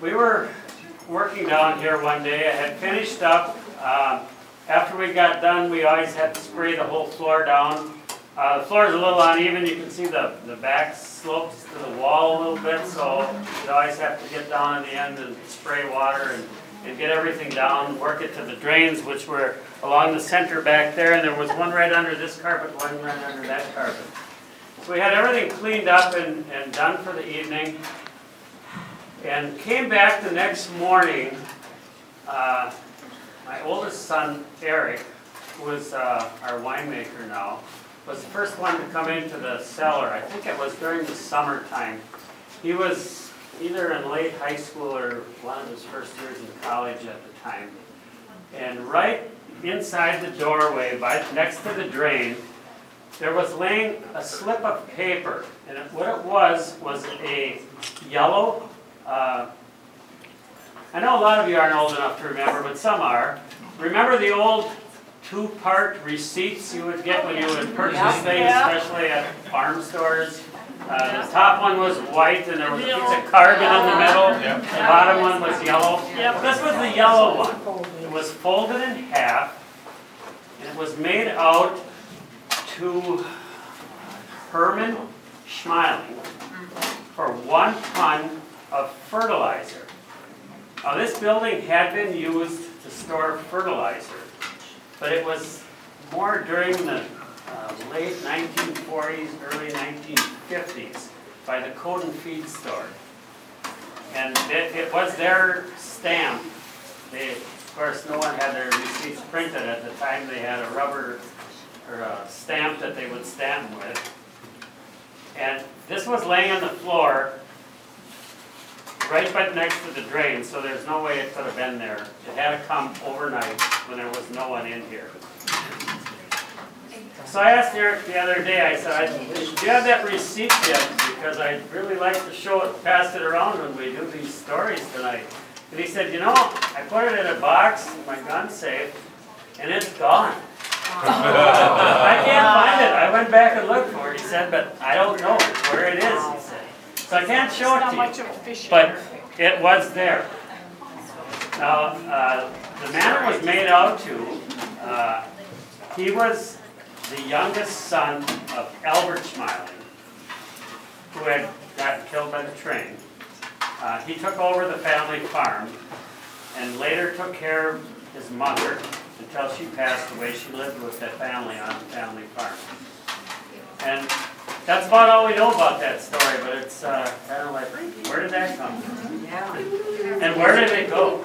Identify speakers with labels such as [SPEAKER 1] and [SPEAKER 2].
[SPEAKER 1] We were working down here one day. I had finished up. After we got done, we always had to spray the whole floor down. The floor is a little uneven. You can see the back slopes to the wall a little bit, so you always have to get down at the end and spray water and get everything down, work it to the drains, which were along the center back there, and there was one right under this carpet, one right under that carpet. So we had everything cleaned up and done for the evening, and came back the next morning. My oldest son, Eric, who is our winemaker now, was the first one to come into the cellar. I think it was during the summertime. He was either in late high school or one of his first years in college at the time. And right inside the doorway, next to the drain, there was laying a slip of paper. And what it was a yellow, I know a lot of you aren't old enough to remember, but some are. Remember the old two-part receipts you would get when you would purchase things, especially at farm stores? The top one was white and there was a piece of carbon in the middle. The bottom one was yellow. This was the yellow one. It was folded in half and it was made out to Herman Schmiling for 1 ton of fertilizer. Now this building had been used to store fertilizer, but it was more during the late 1940s, early 1950s by the Code and Feed store. And it was their stamp. Of course, no one had their receipts printed at the time. They had a rubber or a stamp that they would stamp with. And this was laying on the floor right next to the drain, so there's no way it could have been there. It had to come overnight when there was no one in here. So I asked Eric the other day, I said, do you have that receipt yet? Because I'd really like to show it, pass it around when we do these stories tonight. And he said, you know, I put it in a box in my gun safe, and it's gone. I can't find it. I went back and looked for it, he said, but I don't know where it is, he said. So I can't show it to you, but it was there. Now, the man it was made out to, he was the youngest son of Albert Schmiling, who had gotten killed by the train. He took over the family farm and later took care of his mother until she passed away. She lived with that family on the family farm. And that's about all we know about that story, but it's kind of like, where did that come from? And where did it go?